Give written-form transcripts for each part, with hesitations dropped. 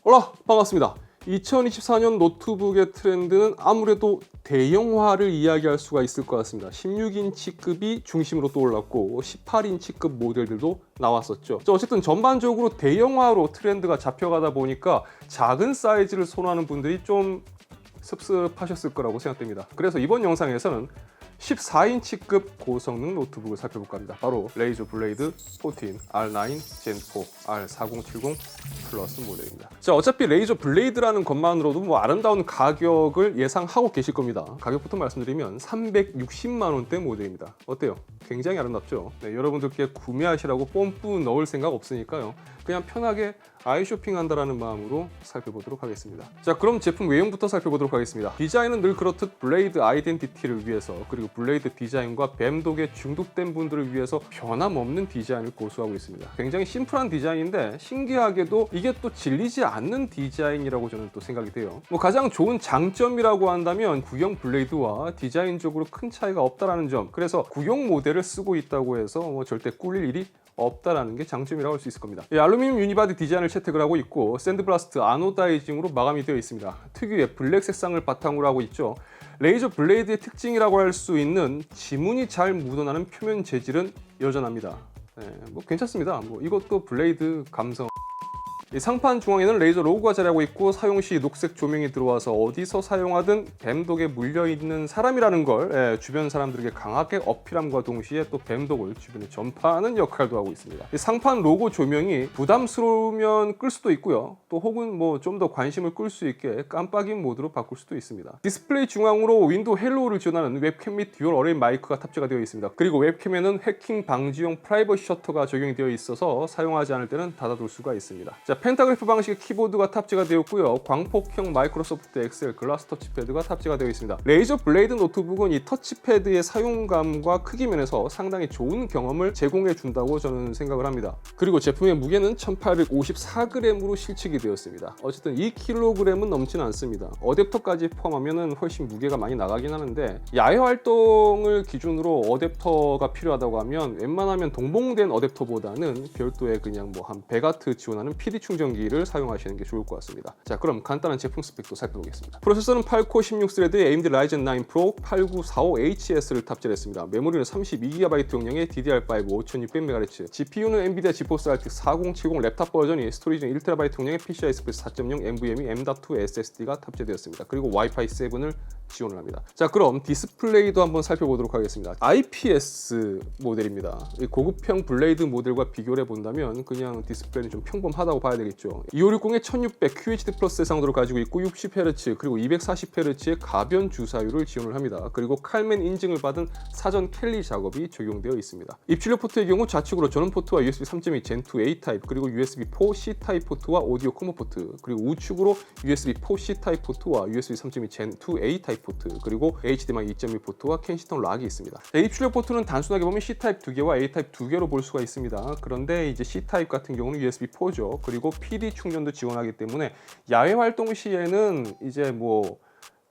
반갑습니다. 2024년 노트북의 트렌드는 아무래도 대형화를 이야기할 수가 있을 것 같습니다. 16인치급이 중심으로 떠올랐고 18인치급 모델들도 나왔었죠. 어쨌든 전반적으로 대형화로 트렌드가 잡혀가다 보니까 작은 사이즈를 선호하는 분들이 좀 섭섭하셨을 거라고 생각됩니다. 그래서 이번 영상에서는 14인치급 고성능 노트북을 살펴볼까 합니다. 바로 레이저 블레이드 14 R9 Gen4 R4070 플러스 모델입니다. 어차피 레이저 블레이드라는 것만으로도 아름다운 가격을 예상하고 계실 겁니다. 가격부터 말씀드리면 360만 원대 모델입니다. 어때요? 굉장히 아름답죠? 네, 여러분들께 구매하시라고 뽐뿌 넣을 생각 없으니까요. 그냥 편하게 아이쇼핑 한다라는 마음으로 살펴보도록 하겠습니다. 그럼 제품 외형부터 살펴보도록 하겠습니다. 디자인은 늘 그렇듯 블레이드 아이덴티티를 위해서, 그리고 블레이드 디자인과 뱀독에 중독된 분들을 위해서 변함없는 디자인을 고수하고 있습니다. 굉장히 심플한 디자인인데 신기하게도 이게 또 질리지 않는 디자인이라고 저는 또 생각이 돼요. 가장 좋은 장점이라고 한다면 구형 블레이드와 디자인적으로 큰 차이가 없다라는 점. 그래서 구형 모델을 쓰고 있다고 해서 절대 꿀릴 일이 없다라는 게 장점이라고 할 수 있을 겁니다. 알루미늄 유니바디 디자인을 채택을 하고 있고 샌드블라스트 아노다이징으로 마감이 되어 있습니다. 특유의 블랙 색상을 바탕으로 하고 있죠. 레이저 블레이드의 특징이라고 할 수 있는 지문이 잘 묻어나는 표면 재질은 여전합니다. 괜찮습니다. 이것도 블레이드 감성. 이 상판 중앙에는 레이저 로고가 자리하고 있고 사용 시 녹색 조명이 들어와서 어디서 사용하든 뱀독에 물려있는 사람이라는 걸 주변 사람들에게 강하게 어필함과 동시에 또 뱀독을 주변에 전파하는 역할도 하고 있습니다. 이 상판 로고 조명이 부담스러우면 끌 수도 있고요. 또 혹은 좀 더 관심을 끌 수 있게 깜빡임 모드로 바꿀 수도 있습니다. 디스플레이 중앙으로 윈도우 헬로우를 지원하는 웹캠 및 듀얼 어레이 마이크가 탑재가 되어 있습니다. 그리고 웹캠에는 해킹 방지용 프라이버시 셔터가 적용이 되어 있어서 사용하지 않을 때는 닫아둘 수가 있습니다. 펜타그래프 방식의 키보드가 탑재가 되었고요. 광폭형 마이크로소프트 엑셀 글라스 터치패드가 탑재가 되어 있습니다. 레이저 블레이드 노트북은 이 터치패드의 사용감과 크기 면에서 상당히 좋은 경험을 제공해 준다고 저는 생각을 합니다. 그리고 제품의 무게는 1854g으로 실측이 되었습니다. 어쨌든 2kg은 넘지는 않습니다. 어댑터까지 포함하면 훨씬 무게가 많이 나가긴 하는데 야외 활동을 기준으로 어댑터가 필요하다고 하면 웬만하면 동봉된 어댑터보다는 별도의 그냥 한 100W 지원하는 PD 충전기를 사용하시는 게 좋을 것 같습니다. 그럼 간단한 제품 스펙도 살펴보겠습니다. 프로세서는 8코어 16스레드의 AMD Ryzen 9 Pro 8945HS를 탑재했습니다. 메모리는 32GB 용량의 DDR5 5600MHz, GPU는 NVIDIA GeForce RTX 4070 랩탑 버전이, 스토리지는 1TB 용량의 PCI Express 4.0 NVMe M.2 SSD가 탑재되었습니다. 그리고 와이파이 7을 지원을 합니다. 그럼 디스플레이도 한번 살펴보도록 하겠습니다. IPS 모델입니다. 고급형 블레이드 모델과 비교를 해본다면 그냥 디스플레이는 좀 평범하다고 봐야 되겠죠. 2560에 1600 QHD 플러스 해상도를 가지고 있고 60Hz 그리고 240Hz의 가변 주사율을 지원을 합니다. 그리고 칼맨 인증을 받은 사전 캘리 작업이 적용되어 있습니다. 입출력 포트의 경우 좌측으로 전원 포트와 USB 3.2 Gen2 A 타입, 그리고 USB 4 C 타입 포트와 오디오 콤보 포트, 그리고 우측으로 USB 4 C 타입 포트와 USB 3.2 Gen2 A 타입 포트, 그리고 HDMI 2.1 포트와 켄시턴 락이 있습니다. 입출력 포트는 단순하게 보면 C 타입 2개와 A 타입 2개로 볼 수가 있습니다. 그런데 이제 C 타입 같은 경우는 USB 4죠. 그리고 PD 충전도 지원하기 때문에 야외 활동 시에는 이제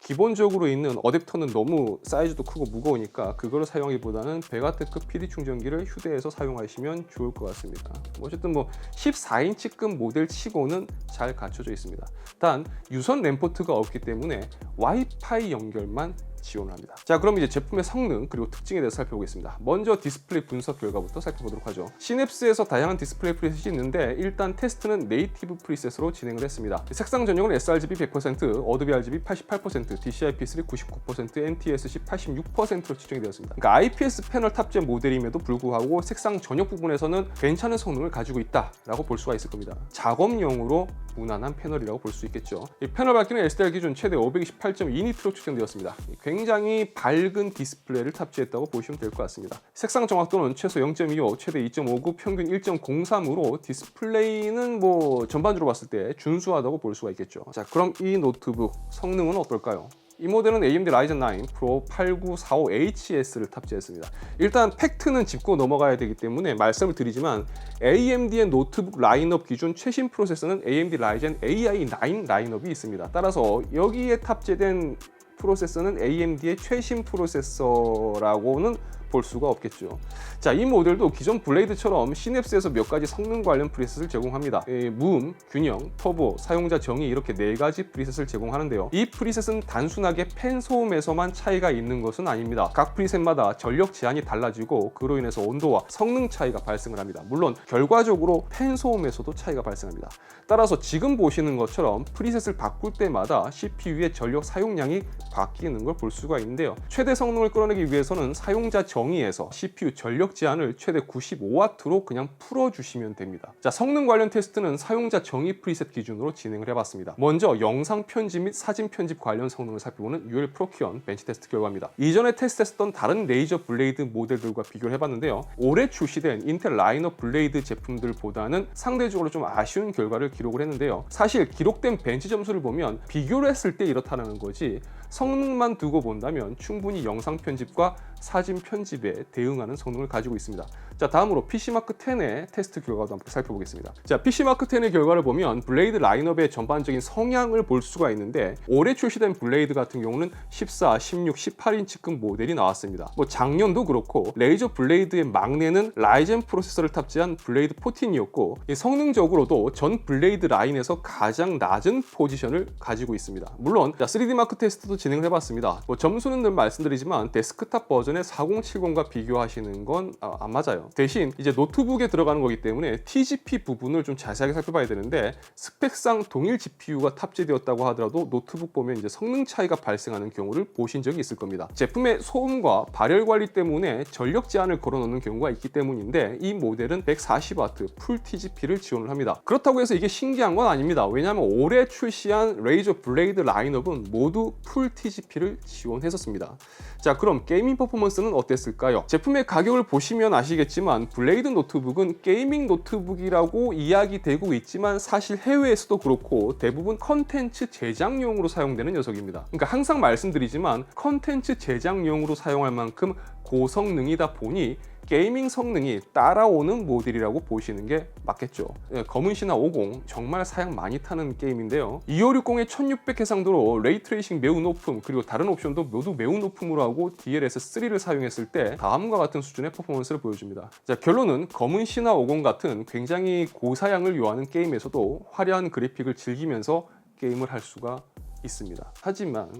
기본적으로 있는 어댑터는 너무 사이즈도 크고 무거우니까 그거를 사용하기보다는 100W급 PD 충전기를 휴대해서 사용하시면 좋을 것 같습니다. 어쨌든 14인치급 모델 치고는 잘 갖춰져 있습니다. 단 유선 램 포트가 없기 때문에 와이파이 연결만 지원합니다. 그럼 이제 제품의 성능 그리고 특징에 대해서 살펴보겠습니다. 먼저 디스플레이 분석 결과부터 살펴보도록 하죠. 시냅스에서 다양한 디스플레이 프리셋이 있는데 일단 테스트는 네이티브 프리셋으로 진행을 했습니다. 색상 전용은 sRGB 100%, 어도비 RGB 88%, DCI-P3 99%, NTSC 86%로 측정이 되었습니다. IPS 패널 탑재 모델임에도 불구하고 색상 전역 부분에서는 괜찮은 성능을 가지고 있다라고 볼 수가 있을 겁니다. 작업용으로 무난한 패널이라고 볼 수 있겠죠. 이 패널 밝기는 SDR 기준 최대 528.2니트로 측정되었습니다. 굉장히 밝은 디스플레이를 탑재했다고 보시면 될 것 같습니다. 색상 정확도는 최소 0.25, 최대 2.59, 평균 1.03으로 디스플레이는 전반적으로 봤을 때 준수하다고 볼 수가 있겠죠. 그럼 이 노트북 성능은 어떨까요? 이 모델은 AMD Ryzen 9 Pro 8945HS를 탑재했습니다. 일단 팩트는 짚고 넘어가야 되기 때문에 말씀을 드리지만 AMD의 노트북 라인업 기준 최신 프로세서는 AMD Ryzen AI9 라인업이 있습니다. 따라서 여기에 탑재된 프로세서는 AMD의 최신 프로세서라고는 볼 수가 없겠죠. 자, 이 모델도 기존 블레이드처럼 시냅스에서 몇 가지 성능 관련 프리셋을 제공합니다. 무음, 균형, 터보, 사용자 정의 이렇게 4가지 프리셋을 제공하는데요. 이 프리셋은 단순하게 팬 소음에서만 차이가 있는 것은 아닙니다. 각 프리셋마다 전력 제한이 달라지고 그로 인해서 온도와 성능 차이가 발생을 합니다. 물론 결과적으로 팬 소음에서도 차이가 발생합니다. 따라서 지금 보시는 것처럼 프리셋을 바꿀 때마다 CPU의 전력 사용량이 바뀌는 걸 볼 수가 있는데요. 최대 성능을 끌어내기 위해서는 사용자 정의에서 CPU 전력 제한을 최대 95W로 그냥 풀어주시면 됩니다. 자, 성능 관련 테스트는 사용자 정의 프리셋 기준으로 진행을 해봤습니다. 먼저 영상 편집 및 사진 편집 관련 성능을 살펴보는 UL 프로키언 벤치 테스트 결과입니다. 이전에 테스트했던 다른 레이저 블레이드 모델들과 비교를 해봤는데요. 올해 출시된 인텔 라인업 블레이드 제품들보다는 상대적으로 좀 아쉬운 결과를 기록을 했는데요. 사실 기록된 벤치 점수를 보면 비교를 했을 때 이렇다는 거지 성능만 두고 본다면 충분히 영상 편집과 사진 편집에 대응하는 성능을 가지고 있습니다. 자, 다음으로 PC마크 10의 테스트 결과도 한번 살펴보겠습니다. 자, PC마크 10의 결과를 보면 블레이드 라인업의 전반적인 성향을 볼 수가 있는데 올해 출시된 블레이드 같은 경우는 14, 16, 18인치급 모델이 나왔습니다. 뭐 작년도 그렇고 레이저 블레이드의 막내는 라이젠 프로세서를 탑재한 블레이드 14이었고 성능적으로도 전 블레이드 라인에서 가장 낮은 포지션을 가지고 있습니다. 물론 3D 마크 테스트도 진행을 해봤습니다. 뭐 점수는 늘 말씀드리지만 데스크탑 버전의 4070과 비교하시는 건 안 맞아요. 대신 이제 노트북에 들어가는 거기 때문에 TGP 부분을 좀 자세하게 살펴봐야 되는데 스펙상 동일 GPU가 탑재되었다고 하더라도 노트북 보면 이제 성능 차이가 발생하는 경우를 보신 적이 있을 겁니다. 제품의 소음과 발열 관리 때문에 전력 제한을 걸어놓는 경우가 있기 때문인데 이 모델은 140W 풀 TGP를 지원을 합니다. 그렇다고 해서 이게 신기한 건 아닙니다. 왜냐하면 올해 출시한 레이저 블레이드 라인업은 모두 풀 TGP를 지원했었습니다. 자, 그럼 게이밍 퍼포먼스는 어땠을까요? 제품의 가격을 보시면 아시겠지만 블레이드 노트북은 게이밍 노트북이라고 이야기되고 있지만 사실 해외에서도 그렇고 대부분 컨텐츠 제작용으로 사용되는 녀석입니다. 그러니까 항상 말씀드리지만 컨텐츠 제작용으로 사용할 만큼 고성능이다 보니 게이밍 성능이 따라오는 모델이라고 보시는 게 맞겠죠. 검은 신화 50 정말 사양 많이 타는 게임인데요. 2560의 1600 해상도로 레이트레이싱 매우 높음 그리고 다른 옵션도 모두 매우 높음으로 하고 DLSS3를 사용했을 때 다음과 같은 수준의 퍼포먼스를 보여줍니다. 자, 결론은 검은 신화 50 같은 굉장히 고사양을 요하는 게임에서도 화려한 그래픽을 즐기면서 게임을 할 수가 있습니다. 하지만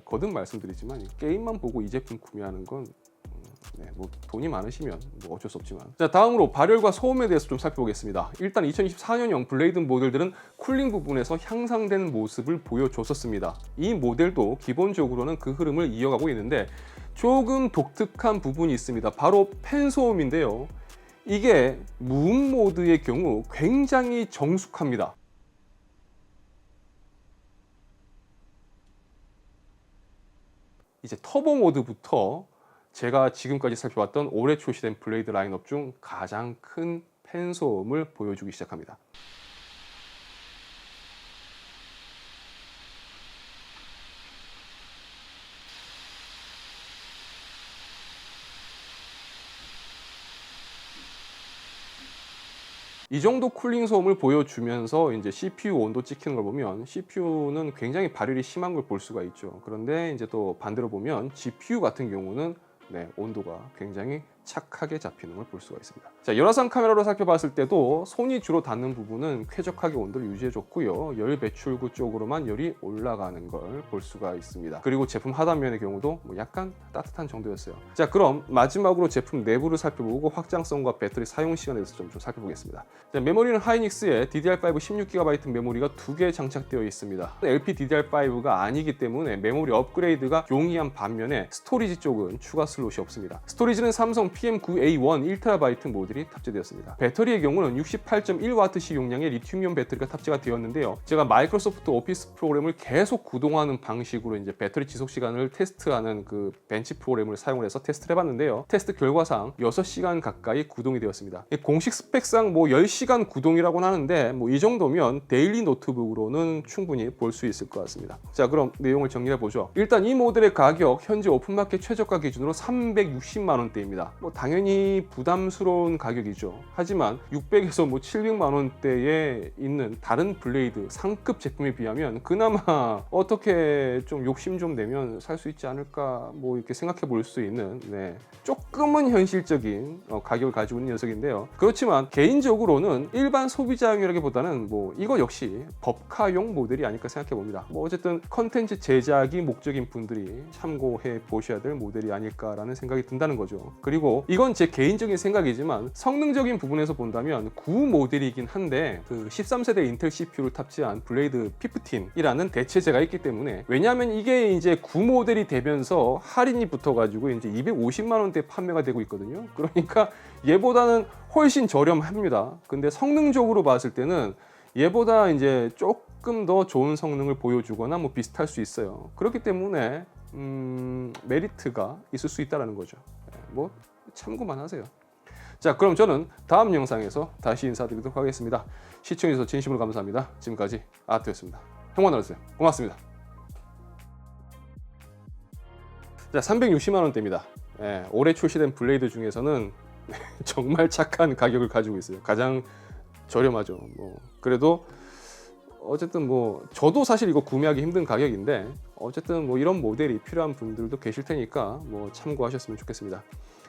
거듭 말씀드리지만 게임만 보고 이 제품 구매하는 건 뭐 돈이 많으시면 뭐 어쩔 수 없지만. 자, 다음으로 발열과 소음에 대해서 좀 살펴보겠습니다. 일단 2024년형 블레이드 모델들은 쿨링 부분에서 향상된 모습을 보여줬었습니다. 이 모델도 기본적으로는 그 흐름을 이어가고 있는데 조금 독특한 부분이 있습니다. 바로 팬 소음인데요. 이게 무음 모드의 경우 굉장히 정숙합니다. 이제 터보 모드부터 제가 지금까지 살펴봤던 올해 출시된 블레이드 라인업 중 가장 큰 팬 소음을 보여주기 시작합니다. 이 정도 쿨링 소음을 보여주면서 이제 CPU 온도 찍히는 걸 보면 CPU는 굉장히 발열이 심한 걸 볼 수가 있죠. 그런데 이제 또 반대로 보면 GPU 같은 경우는 온도가 굉장히 착하게 잡히는 걸 볼 수가 있습니다. 자, 열화상 카메라로 살펴봤을 때도 손이 주로 닿는 부분은 쾌적하게 온도를 유지해줬고요. 열 배출구 쪽으로만 열이 올라가는 걸 볼 수가 있습니다. 그리고 제품 하단면의 경우도 뭐 약간 따뜻한 정도였어요. 자, 그럼 마지막으로 제품 내부를 살펴보고 확장성과 배터리 사용 시간에 대해서 좀 살펴보겠습니다. 자, 메모리는 하이닉스의 DDR5 16GB 메모리가 2개 장착되어 있습니다. LPDDR5가 아니기 때문에 메모리 업그레이드가 용이한 반면에 스토리지 쪽은 추가 슬롯이 없습니다. 스토리지는 삼성 PM9A1 1TB 모듈이 탑재되었습니다. 배터리의 경우는 68.1Wh 용량의 리튬이온 배터리가 탑재가 되었는데요. 제가 마이크로소프트 오피스 프로그램을 계속 구동하는 방식으로 이제 배터리 지속 시간을 테스트하는 그 벤치 프로그램을 사용을 해서 테스트를 해봤는데요. 테스트 결과상 6시간 가까이 구동이 되었습니다. 공식 스펙상 뭐 10시간 구동이라고는 하는데 뭐 이 정도면 데일리 노트북으로는 충분히 볼 수 있을 것 같습니다. 자, 그럼 내용을 정리해 보죠. 일단 이 모델의 가격 현재 오픈마켓 최저가 기준으로 360만 원대입니다. 뭐 당연히 부담스러운 가격이죠. 하지만 600에서 뭐 700만 원대에 있는 다른 블레이드 상급 제품에 비하면 그나마 어떻게 좀 욕심 좀 내면 살 수 있지 않을까 뭐 이렇게 생각해 볼 수 있는 조금은 현실적인 가격을 가지고 있는 녀석인데요. 그렇지만 개인적으로는 일반 소비자용이라기보다는 뭐 이거 역시 법카용 모델이 아닐까 생각해 봅니다. 뭐 어쨌든 컨텐츠 제작이 목적인 분들이 참고해 보셔야 될 모델이 아닐까라는 생각이 든다는 거죠. 그리고 이건 제 개인적인 생각이지만 성능적인 부분에서 본다면 구 모델이긴 한데 그 13세대 인텔 CPU를 탑재한 블레이드 15이라는 대체제가 있기 때문에, 왜냐하면 이게 이제 구 모델이 되면서 할인이 붙어가지고 이제 250만 원대 판매가 되고 있거든요. 그러니까 얘보다는 훨씬 저렴합니다. 근데 성능적으로 봤을 때는 얘보다 이제 조금 더 좋은 성능을 보여주거나 뭐 비슷할 수 있어요. 그렇기 때문에 메리트가 있을 수 있다는 거죠. 뭐 참고만 하세요. 자, 그럼 저는 다음 영상에서 다시 인사드리도록 하겠습니다. 시청해주셔서 진심으로 감사합니다. 지금까지 아트였습니다. 형만 나왔어요. 고맙습니다. 자, 360만 원대입니다. 올해 출시된 블레이드 중에서는 정말 착한 가격을 가지고 있어요. 가장 저렴하죠. 뭐 그래도 어쨌든 뭐 저도 사실 이거 구매하기 힘든 가격인데 어쨌든 뭐 이런 모델이 필요한 분들도 계실 테니까 뭐 참고하셨으면 좋겠습니다.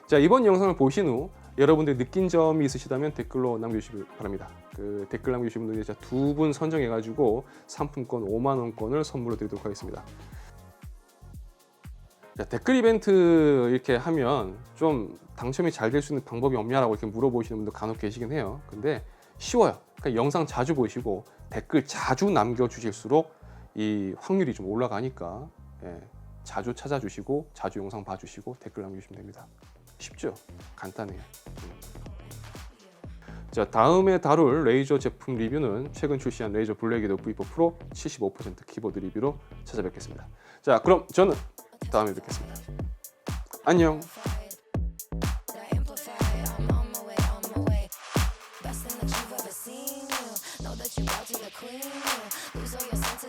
자, 이번 영상을 보신 후 여러분들 느낀 점이 있으시다면 댓글로 남겨주시기 바랍니다. 그 댓글 남겨주신 분들 제가 2분 선정해가지고 상품권 5만 원권을 선물로 드리도록 하겠습니다. 자, 댓글 이벤트 이렇게 하면 좀 당첨이 잘 될 수 있는 방법이 없냐라고 이렇게 물어보시는 분들 간혹 계시긴 해요. 근데 쉬워요. 그러니까 영상 자주 보시고 댓글 자주 남겨주실수록 이 확률이 좀 올라가니까 자주 찾아주시고 자주 영상 봐주시고 댓글 남겨주시면 됩니다. 쉽죠? 간단해요. 자, 다음에 다룰 레이저 제품 리뷰는 최근 출시한 레이저 블랙에도 V4 프로 75% 키보드 리뷰로 찾아뵙겠습니다. 자, 그럼 저는 다음에 뵙겠습니다. 안녕. Best thing that you've ever seen, you know that you're about to get clean, you lose all your sense